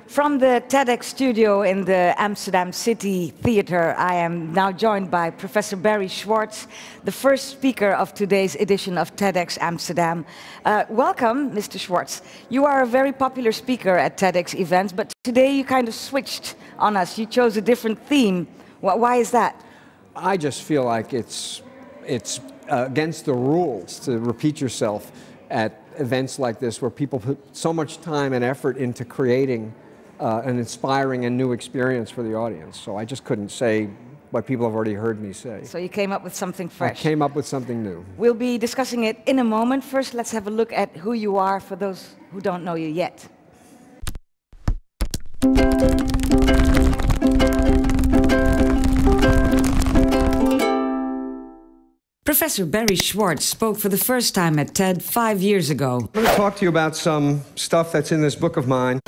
From the TEDx studio in the Amsterdam City Theatre, I am now joined by Professor Barry Schwartz, the first speaker of today's edition of TEDx Amsterdam. Welcome, Mr. Schwartz. You are a very popular speaker at TEDx events, but today you kind of switched on us. You chose a different theme. Why is that? I just feel like it's against the rules to repeat yourself at events like this, where people put so much time and effort into creating an inspiring and new experience for the audience. So I just couldn't say what people have already heard me say. So you came up with something fresh. I came up with something new. We'll be discussing it in a moment. First, let's have a look at who you are for those who don't know you yet. Professor Barry Schwartz spoke for the first time at TED 5 years ago. I'm going to talk to you about some stuff that's in this book of mine.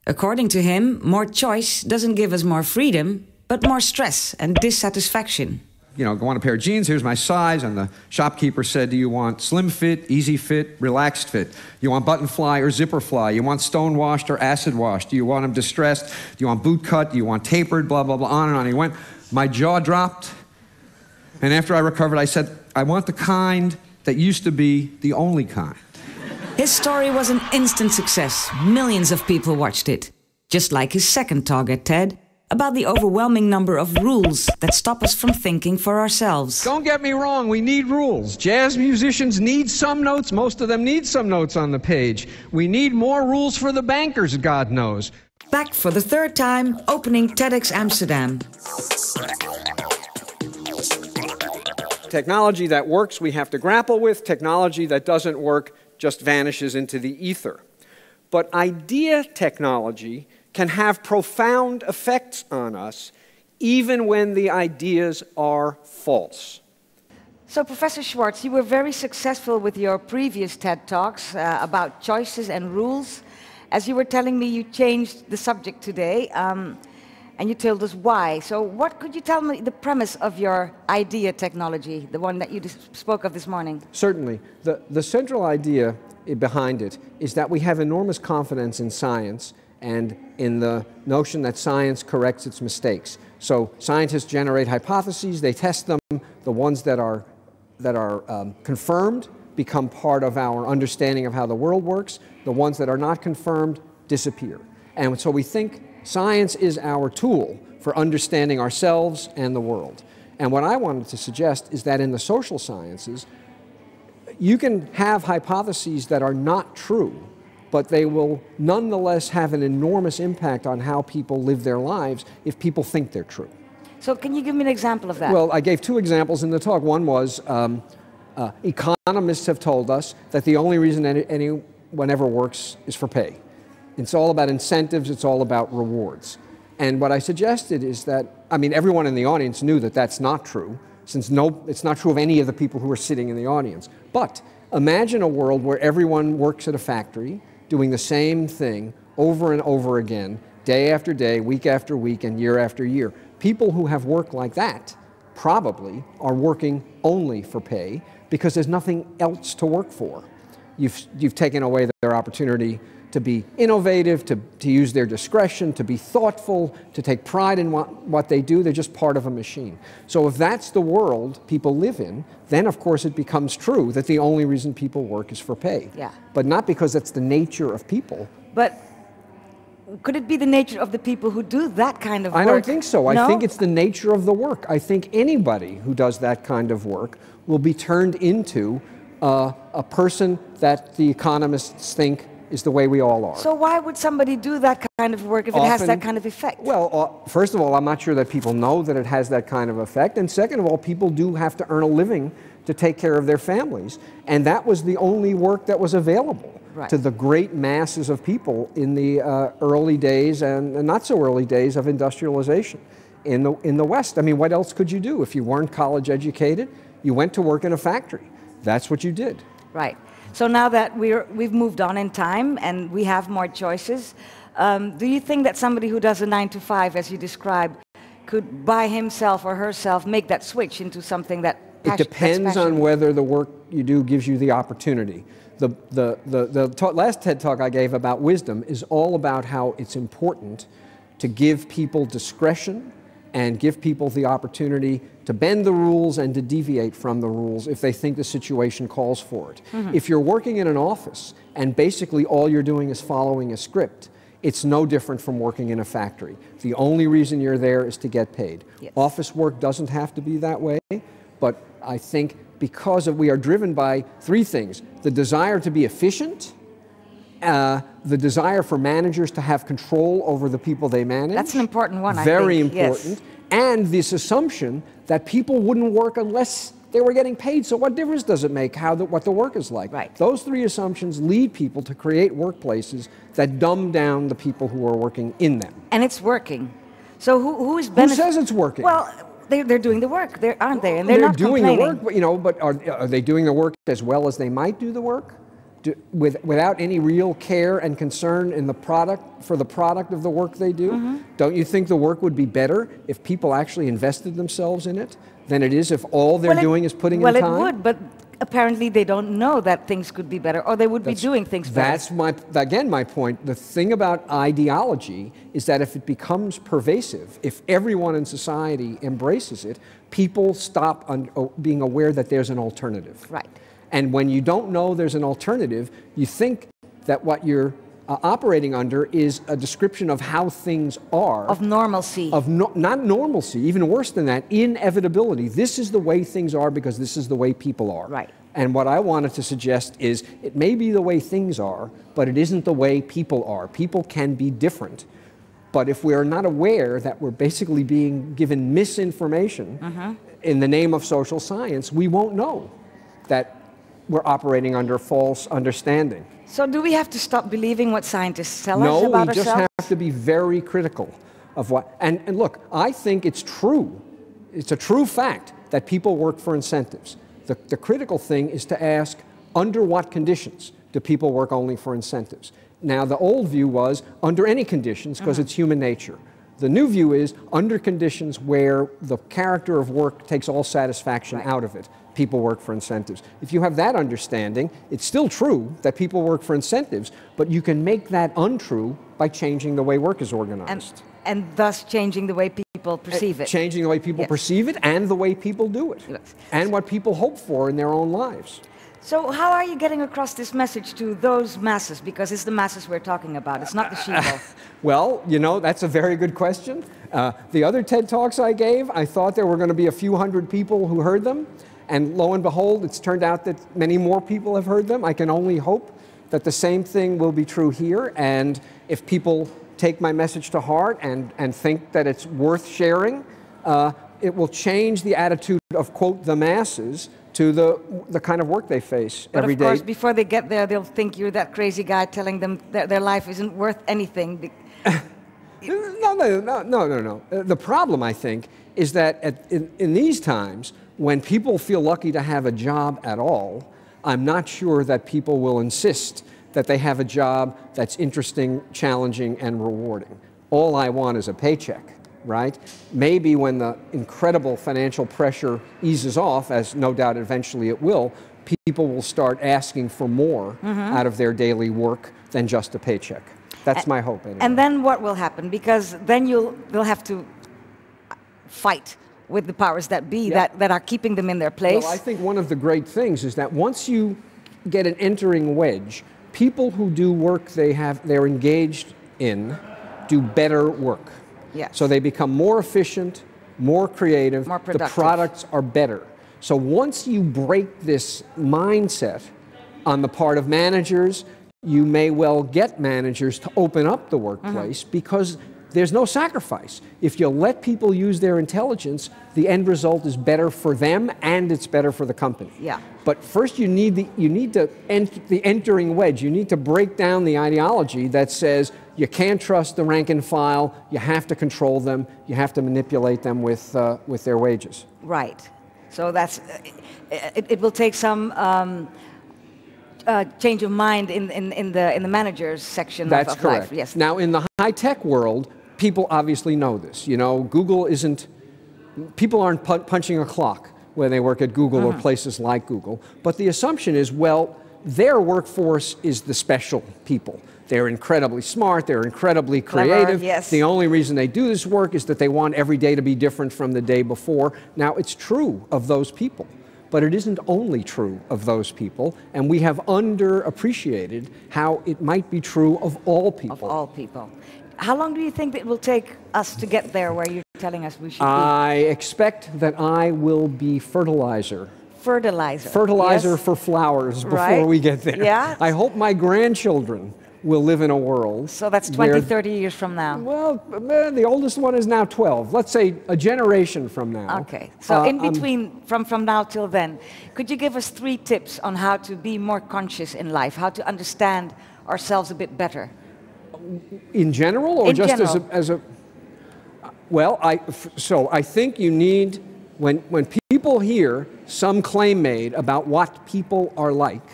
According to him, more choice doesn't give us more freedom, but more stress and dissatisfaction. You know, I want a pair of jeans, here's my size, and the shopkeeper said, do you want slim fit, easy fit, relaxed fit? You want button fly or zipper fly? You want stone washed or acid washed? Do you want them distressed? Do you want boot cut? Do you want tapered? Blah, blah, blah, on and on. He went, my jaw dropped, and after I recovered, I said, I want the kind that used to be the only kind. His story was an instant success. Millions of people watched it. Just like his second talk at TED, about the overwhelming number of rules that stop us from thinking for ourselves. Don't get me wrong, we need rules. Jazz musicians need some notes. Most of them need some notes on the page. We need more rules for the bankers, God knows. Back for the third time, opening TEDx Amsterdam. Technology that works we have to grapple with. Technology that doesn't work just vanishes into the ether. But idea technology can have profound effects on us, even when the ideas are false. So, Professor Schwartz, you were very successful with your previous TED Talks about choices and rules. As you were telling me, you changed the subject today, and you told us why. So what could you tell me the premise of your idea technology, the one that you spoke of this morning? Certainly. The central idea behind it is that we have enormous confidence in science and in the notion that science corrects its mistakes. So scientists generate hypotheses, they test them, the ones that are confirmed become part of our understanding of how the world works, the ones that are not confirmed disappear. And so we think science is our tool for understanding ourselves and the world. And what I wanted to suggest is that in the social sciences, you can have hypotheses that are not true, but they will nonetheless have an enormous impact on how people live their lives if people think they're true. So can you give me an example of that? Well, I gave two examples in the talk. One was economists have told us that the only reason anyone ever works is for pay. It's all about incentives, it's all about rewards. And what I suggested is that, I mean, everyone in the audience knew that that's not true, since it's not true of any of the people who are sitting in the audience. But imagine a world where everyone works at a factory, doing the same thing over and over again, day after day, week after week, and year after year. People who have work like that probably are working only for pay because there's nothing else to work for. You've taken away their opportunity to be innovative, to use their discretion, to be thoughtful, to take pride in what they do. They're just part of a machine. So if that's the world people live in, then of course it becomes true that the only reason people work is for pay. Yeah. But not because that's the nature of people. But could it be the nature of the people who do that kind of work? I don't think so. No? I think it's the nature of the work. I think anybody who does that kind of work will be turned into a person that the economists think is the way we all are. So why would somebody do that kind of work if it has that kind of effect? Well, first of all, I'm not sure that people know that it has that kind of effect. And second of all, people do have to earn a living to take care of their families. And that was the only work that was available to the great masses of people in the early days and not so early days of industrialization in the West. I mean, what else could you do? If you weren't college educated, you went to work in a factory. That's what you did. Right. So now that we've moved on in time and we have more choices, do you think that somebody who does a 9 to 5, as you describe, could by himself or herself make that switch into something that it depends on whether the work you do gives you the opportunity. The last TED Talk I gave about wisdom is all about how it's important to give people discretion and give people the opportunity to bend the rules and to deviate from the rules if they think the situation calls for it. If you're working in an office and basically all you're doing is following a script, it's no different from working in a factory. The only reason you're there is to get paid. Yes. Office work doesn't have to be that way, but I think because we are driven by three things: the desire to be efficient, the desire for managers to have control over the people they manage. That's an important one, Very I think. important. Yes. And this assumption that people wouldn't work unless they were getting paid. So what difference does it make what the work is like? Right. Those three assumptions lead people to create workplaces that dumb down the people who are working in them. And it's working. So who is benefiting? Who says it's working? Well, they're doing the work, aren't they? And they're not doing complaining. the work, but are they doing the work as well as they might do the work? Without any real care and concern in the product of the work they do? Don't you think the work would be better if people actually invested themselves in it than it is if all they're doing is putting in time? Well, it would, but apparently they don't know that things could be better, or they would be doing things better. That's my point. The thing about ideology is that if it becomes pervasive, if everyone in society embraces it, people stop being aware that there's an alternative. Right. And when you don't know there's an alternative, you think that what you're operating under is a description of how things are. Of normalcy. Not normalcy, even worse than that, inevitability. This is the way things are because this is the way people are. Right. And what I wanted to suggest is it may be the way things are, but it isn't the way people are. People can be different. But if we are not aware that we're basically being given misinformation in the name of social science, we won't know that we're operating under false understanding. So do we have to stop believing what scientists tell us about ourselves? No, we just have to be very critical of what, and look, I think it's true. It's a true fact that people work for incentives. The critical thing is to ask, under what conditions do people work only for incentives? Now, the old view was under any conditions because it's human nature. The new view is under conditions where the character of work takes all satisfaction out of it. People work for incentives. If you have that understanding, it's still true that people work for incentives, but you can make that untrue by changing the way work is organized. And thus changing the way people perceive it. Changing the way people perceive it and the way people do it. Yes. And what people hope for in their own lives. So how are you getting across this message to those masses? Because it's the masses we're talking about, it's not the sheeple. Well, that's a very good question. The other TED Talks I gave, I thought there were going to be a few hundred people who heard them. And lo and behold, it's turned out that many more people have heard them. I can only hope that the same thing will be true here. And if people take my message to heart and think that it's worth sharing, it will change the attitude of, quote, the masses to the kind of work they face every day. But of course, before they get there, they'll think you're that crazy guy telling them that their life isn't worth anything. No. The problem, I think, is that in these times, when people feel lucky to have a job at all, I'm not sure that people will insist that they have a job that's interesting, challenging, and rewarding. All I want is a paycheck, right? Maybe when the incredible financial pressure eases off, as no doubt eventually it will, people will start asking for more out of their daily work than just a paycheck. That's my hope, anyway. And then what will happen? Because then they'll have to fight with the powers that be that are keeping them in their place. Well, I think one of the great things is that once you get an entering wedge, people who do work they're engaged in do better work. Yes. So they become more efficient, more creative, more productive. The products are better. So once you break this mindset on the part of managers, you may well get managers to open up the workplace because there's no sacrifice. If you let people use their intelligence, the end result is better for them and it's better for the company. Yeah. But first you need the entering wedge. You need to break down the ideology that says you can't trust the rank and file, you have to control them, you have to manipulate them with their wages. Right. So that's, it will take some change of mind in the managers section That's of correct. life. Yes. Now in the high-tech world, people obviously know this. You know, Google isn't, people aren't punching a clock when they work at Google or places like Google. But the assumption is, well, their workforce is the special people. They're incredibly smart, they're incredibly creative. Clever, yes. The only reason they do this work is that they want every day to be different from the day before. Now, it's true of those people, but it isn't only true of those people, and we have underappreciated how it might be true of all people. Of all people. How long do you think it will take us to get there where you're telling us we should be? I expect that I will be fertilizer. Fertilizer. Fertilizer yes. for flowers before we get there. Yeah. I hope my grandchildren will live in a world. So that's 20, 30 years from now. Well, the oldest one is now 12. Let's say a generation from now. Okay. So in between, from now till then, could you give us 3 tips on how to be more conscious in life, how to understand ourselves a bit better? In general, or in just general. as a? Well, I think you need, when people hear some claim made about what people are like,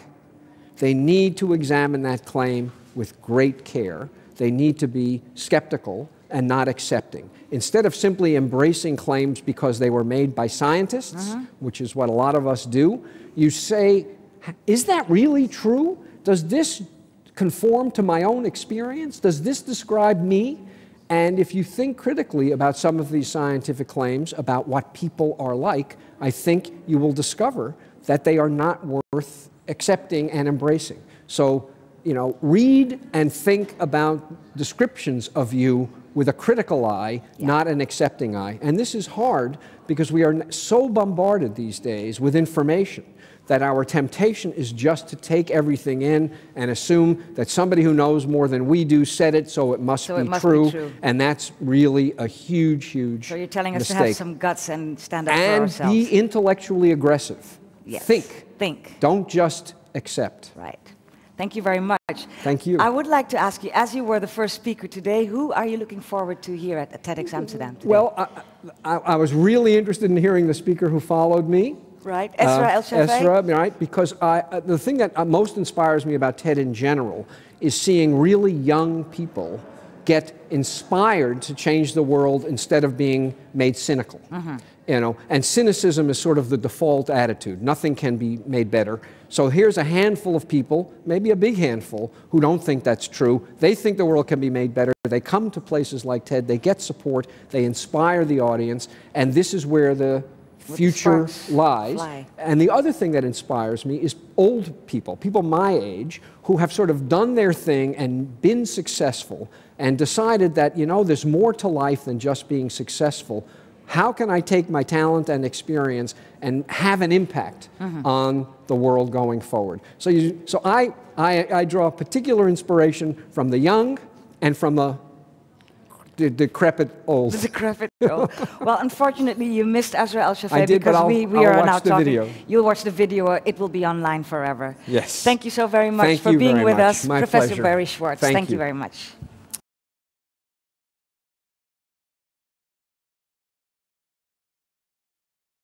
they need to examine that claim with great care. They need to be skeptical and not accepting. Instead of simply embracing claims because they were made by scientists, which is what a lot of us do, you say, is that really true? Does this conform to my own experience? Does this describe me? And if you think critically about some of these scientific claims about what people are like, I think you will discover that they are not worth accepting and embracing. So, you know, read and think about descriptions of you with a critical eye, not an accepting eye. And this is hard because we are so bombarded these days with information that our temptation is just to take everything in and assume that somebody who knows more than we do said it, so it must be true. And that's really a huge, huge So you're telling us mistake. to have some guts and stand up for ourselves. And be intellectually aggressive. Yes. Think. Don't just accept. Right. Thank you very much. Thank you. I would like to ask you, as you were the first speaker today, who are you looking forward to here at TEDx Amsterdam today? Well, I was really interested in hearing the speaker who followed me. Right, Ezra El-Shafei. Ezra, right, because the thing that most inspires me about TED in general is seeing really young people get inspired to change the world instead of being made cynical. You know, and cynicism is sort of the default attitude. Nothing can be made better. So here's a handful of people, maybe a big handful, who don't think that's true. They think the world can be made better. They come to places like TED, they get support, they inspire the audience, and this is where the future lies. And the other thing that inspires me is old people, people my age, who have sort of done their thing and been successful and decided that, you know, there's more to life than just being successful. How can I take my talent and experience and have an impact on the world going forward? So I draw particular inspiration from the young and from the decrepit old. The decrepit old. Well, unfortunately, you missed Ezra El-Shafei. I did, because but we I'll are watch now the talking. video. You'll watch the video. It will be online forever. Yes. Thank you so very much Thank for you being very with much. us, My Professor pleasure. Barry Schwartz. Thank Thank you you very much.